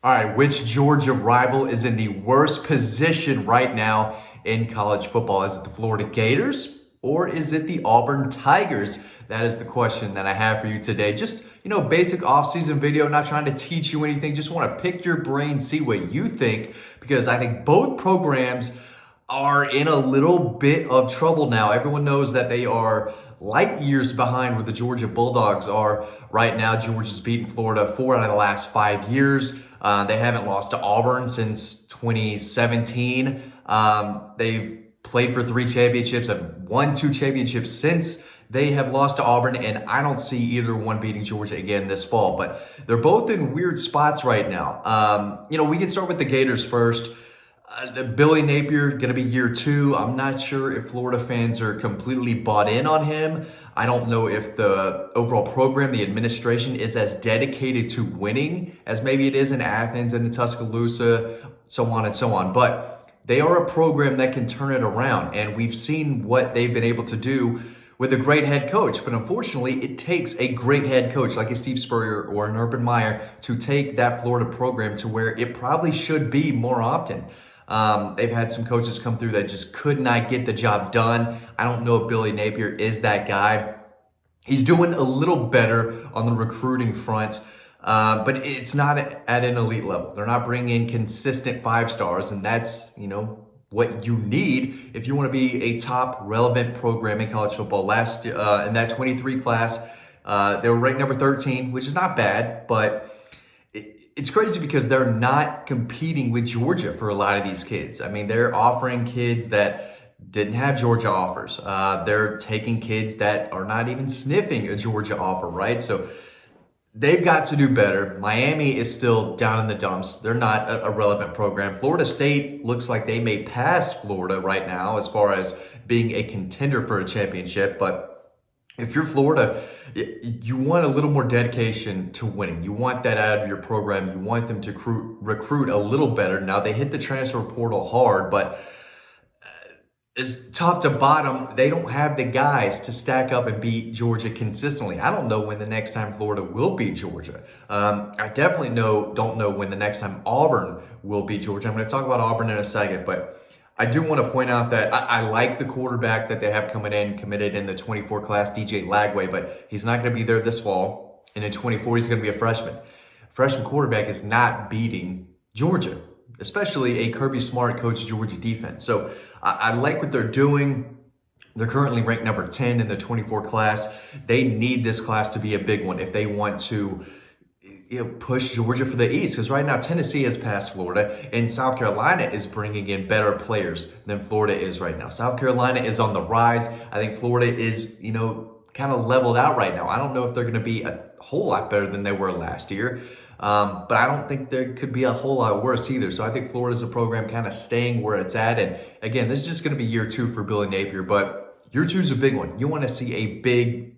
All right, which Georgia rival is in the worst position right now in college football? Is it the Florida Gators or is it the Auburn Tigers? That is the question that I have for you today. Just, basic off-season video, not trying to teach you anything. Just want to pick your brain, see what you think, because I think both programs are in a little bit of trouble now. Everyone knows that they are light years behind where the Georgia Bulldogs are right now. Georgia's beaten Florida 4 out of the last 5 years. They haven't lost to Auburn since 2017. They've played for 3 championships, have won 2 championships since they have lost to Auburn, and I don't see either one beating Georgia again this fall. But they're both in weird spots right now. We can start with the Gators first. Billy Napier, going to be year 2. I'm not sure if Florida fans are completely bought in on him. I don't know if the overall program, the administration, is as dedicated to winning as maybe it is in Athens and in Tuscaloosa, so on and so on. But they are a program that can turn it around, and we've seen what they've been able to do with a great head coach. But unfortunately, it takes a great head coach like a Steve Spurrier or an Urban Meyer to take that Florida program to where it probably should be more often. They've had some coaches come through that just could not get the job done. I don't know if Billy Napier is that guy. He's doing a little better on the recruiting front, but it's not at an elite level. They're not bringing in consistent 5 stars, and that's, what you need if you want to be a top relevant program in college football. Last in that 23 class, they were ranked number 13, which is not bad, but it's crazy because they're not competing with Georgia for a lot of these kids. I mean, they're offering kids that didn't have Georgia offers. They're taking kids that are not even sniffing a Georgia offer, right? So they've got to do better. Miami is still down in the dumps. They're not a relevant program. Florida State looks like they may pass Florida right now as far as being a contender for a championship, but if you're Florida, you want a little more dedication to winning. You want that out of your program. You want them to recruit a little better. Now, they hit the transfer portal hard, but as top to bottom, they don't have the guys to stack up and beat Georgia consistently. I don't know when the next time Florida will beat Georgia. I definitely don't know when the next time Auburn will beat Georgia. I'm going to talk about Auburn in a second, but I do want to point out that I like the quarterback that they have coming in, committed in the 24 class, DJ Lagway, but he's not going to be there this fall. And in 24, he's going to be a freshman. Freshman quarterback is not beating Georgia, especially a Kirby Smart coach Georgia defense. So I like what they're doing. They're currently ranked number 10 in the 24 class. They need this class to be a big one if they want to push Georgia for the East, because right now Tennessee has passed Florida and South Carolina is bringing in better players than Florida is right now. South Carolina is on the rise. I think Florida is, kind of leveled out right now. I don't know if they're going to be a whole lot better than they were last year, but I don't think there could be a whole lot worse either. So I think Florida's a program kind of staying where it's at. And again, this is just going to be year 2 for Billy Napier, but year 2 is a big one. You want to see a big,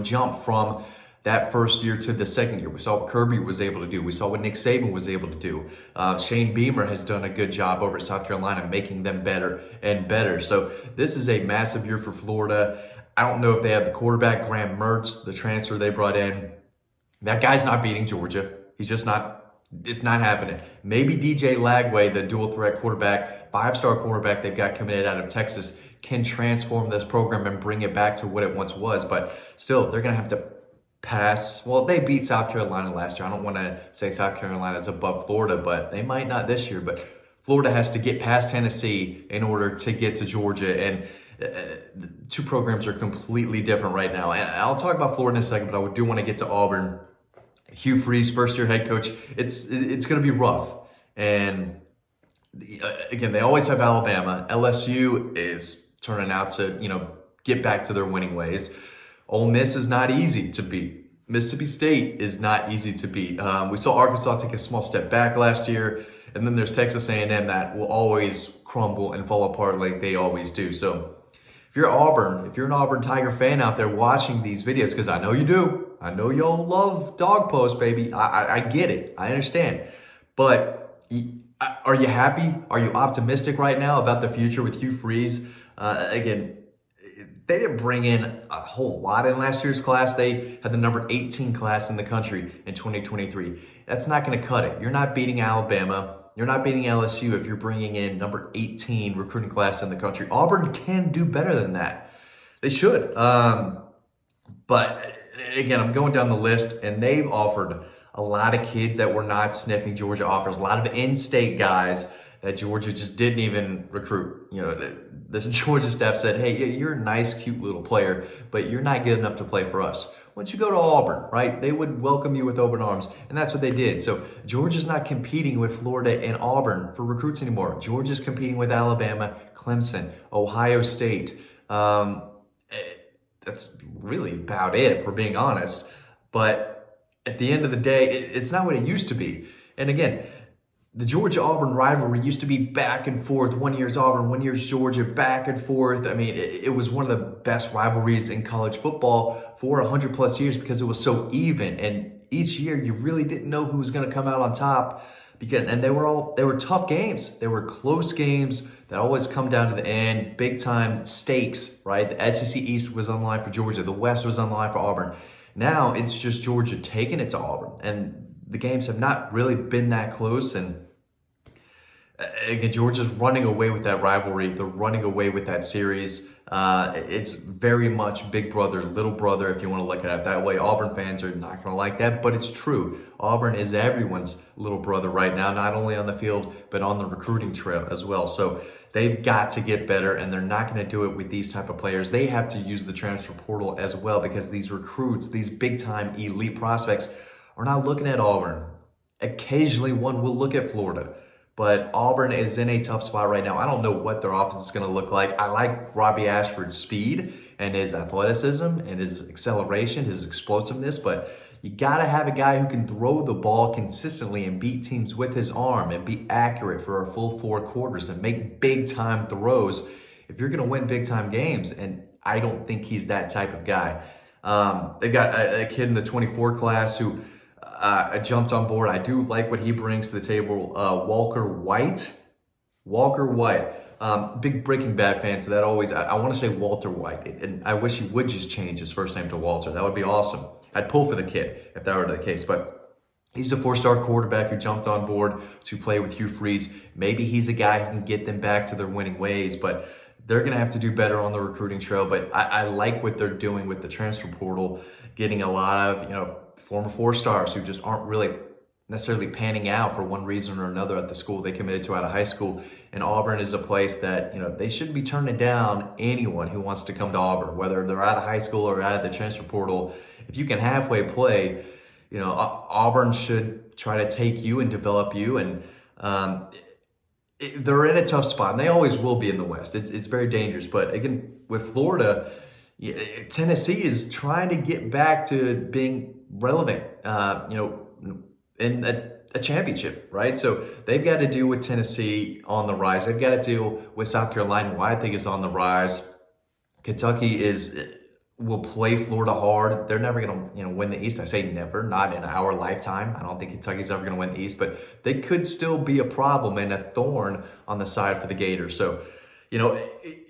jump from that first year to the second year. We saw what Kirby was able to do. We saw what Nick Saban was able to do. Shane Beamer has done a good job over at South Carolina, making them better and better. So this is a massive year for Florida. I don't know if they have the quarterback, Graham Mertz, the transfer they brought in. That guy's not beating Georgia. He's just not, it's not happening. Maybe DJ Lagway, the dual threat quarterback, 5-star quarterback they've got committed out of Texas, can transform this program and bring it back to what it once was. But still, they're going to have to pass. Well, they beat South Carolina last year. I don't want to say South Carolina is above Florida, but they might not this year. But Florida has to get past Tennessee in order to get to Georgia. And the 2 programs are completely different right now. And I'll talk about Florida in a second, but I do want to get to Auburn. Hugh Freeze, first-year head coach. It's going to be rough. And again, they always have Alabama. LSU is turning out to, get back to their winning ways. Ole Miss is not easy to beat. Mississippi State is not easy to beat. We saw Arkansas take a small step back last year, and then there's Texas A&M that will always crumble and fall apart like they always do. So if you're Auburn, if you're an Auburn Tiger fan out there watching these videos, because I know you do. I know y'all love dog posts, baby. I get it. I understand. But are you happy? Are you optimistic right now about the future with Hugh Freeze? Again, they didn't bring in a whole lot in last year's class. They had the number 18 class in the country in 2023. that's not going to cut it. You're not beating Alabama. You're not beating LSU if you're bringing in number 18 recruiting class in the country. Auburn can do better than that. They should. But again, I'm going down the list, and they've offered a lot of kids that were not sniffing Georgia offers, a lot of in-state guys that Georgia just didn't even recruit. You know, this Georgia staff said, hey, you're a nice, cute little player, but you're not good enough to play for us. Once you go to Auburn, right, they would welcome you with open arms, and that's what they did. So Georgia's not competing with Florida and Auburn for recruits anymore. Georgia's competing with Alabama, Clemson, Ohio State. That's really about it, if we're being honest. But at the end of the day, it's not what it used to be. And again, the Georgia-Auburn rivalry used to be back and forth. 1 year's Auburn, 1 year's Georgia, back and forth. I mean, it was one of the best rivalries in college football for 100 plus years because it was so even. And each year, you really didn't know who was going to come out on top. And they were tough games. They were close games that always come down to the end, big time stakes, right? The SEC East was on the line for Georgia. The West was on the line for Auburn. Now it's just Georgia taking it to Auburn. And the games have not really been that close. And again, Georgia's running away with that rivalry. They're running away with that series. It's very much big brother, little brother, if you want to look at it that way. Auburn fans are not going to like that, but it's true. Auburn is everyone's little brother right now, not only on the field, but on the recruiting trail as well. So they've got to get better, and they're not going to do it with these type of players. They have to use the transfer portal as well, because these recruits, these big-time elite prospects, are not looking at Auburn. Occasionally, one will look at Florida. But Auburn is in a tough spot right now. I don't know what their offense is going to look like. I like Robbie Ashford's speed and his athleticism and his acceleration, his explosiveness, but you got to have a guy who can throw the ball consistently and beat teams with his arm and be accurate for a full 4 quarters and make big-time throws if you're going to win big-time games. And I don't think he's that type of guy. They've got a kid in the 24 class who jumped on board. I do like what he brings to the table. Walker White. Big Breaking Bad fan, so that always, I want to say Walter White. And I wish he would just change his first name to Walter. That would be awesome. I'd pull for the kid if that were the case. But he's a 4-star quarterback who jumped on board to play with Hugh Freeze. Maybe he's a guy who can get them back to their winning ways, but they're going to have to do better on the recruiting trail. But I like what they're doing with the transfer portal, getting a lot of, former 4-stars who just aren't really necessarily panning out for one reason or another at the school they committed to out of high school. And Auburn is a place that, they shouldn't be turning down anyone who wants to come to Auburn, whether they're out of high school or out of the transfer portal. If you can halfway play, Auburn should try to take you and develop you. And they're in a tough spot, and they always will be in the West. It's very dangerous. But again, with Florida, Tennessee is trying to get back to being relevant, in a championship, right? So they've got to deal with Tennessee on the rise. They've got to deal with South Carolina, who I think is on the rise. Kentucky will play Florida hard. They're never going to, win the East. I say never, not in our lifetime. I don't think Kentucky's ever going to win the East, but they could still be a problem and a thorn on the side for the Gators. So,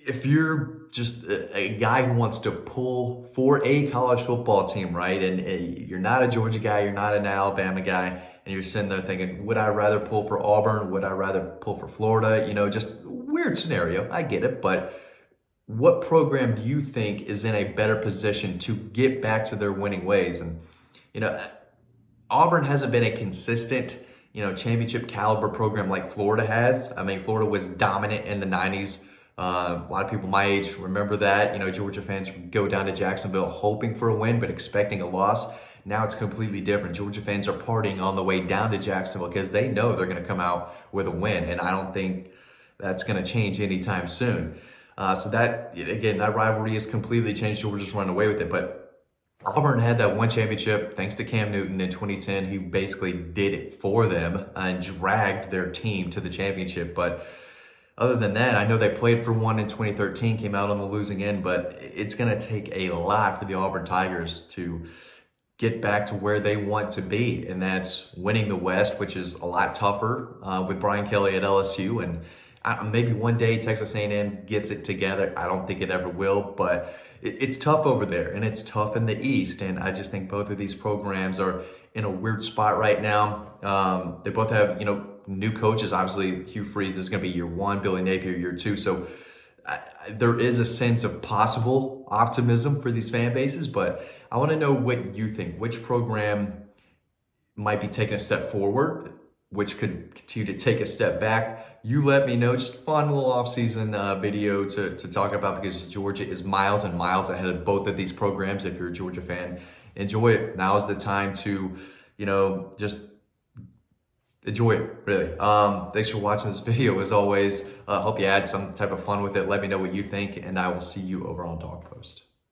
if you're just a guy who wants to pull for a college football team, right, and you're not a Georgia guy, you're not an Alabama guy, and you're sitting there thinking, would I rather pull for Auburn? Would I rather pull for Florida? Just weird scenario. I get it, but what program do you think is in a better position to get back to their winning ways? And, Auburn hasn't been a consistent, championship caliber program like Florida has. I mean, Florida was dominant in the 90s. A lot of people my age remember that. Georgia fans go down to Jacksonville hoping for a win, but expecting a loss. Now it's completely different. Georgia fans are partying on the way down to Jacksonville because they know they're going to come out with a win. And I don't think that's going to change anytime soon. So that rivalry has completely changed. Georgia's run away with it. But Auburn had that one championship thanks to Cam Newton in 2010. He basically did it for them and dragged their team to the championship. But other than that, I know they played for one in 2013, came out on the losing end, but it's going to take a lot for the Auburn Tigers to get back to where they want to be, and that's winning the West, which is a lot tougher with Brian Kelly at LSU. And maybe one day Texas A&M gets it together. I don't think it ever will, but it's tough over there, and it's tough in the East. And I just think both of these programs are in a weird spot right now. They both have, new coaches. Obviously, Hugh Freeze is going to be year one, Billy Napier year two. So there is a sense of possible optimism for these fan bases, but I want to know what you think. Which program might be taking a step forward, which could continue to take a step back? You let me know. Just a fun little off-season video to talk about, because Georgia is miles and miles ahead of both of these programs. If you're a Georgia fan, enjoy it. Now is the time to, just enjoy it, really. Thanks for watching this video. As always, hope you had some type of fun with it. Let me know what you think, and I will see you over on Dog Post.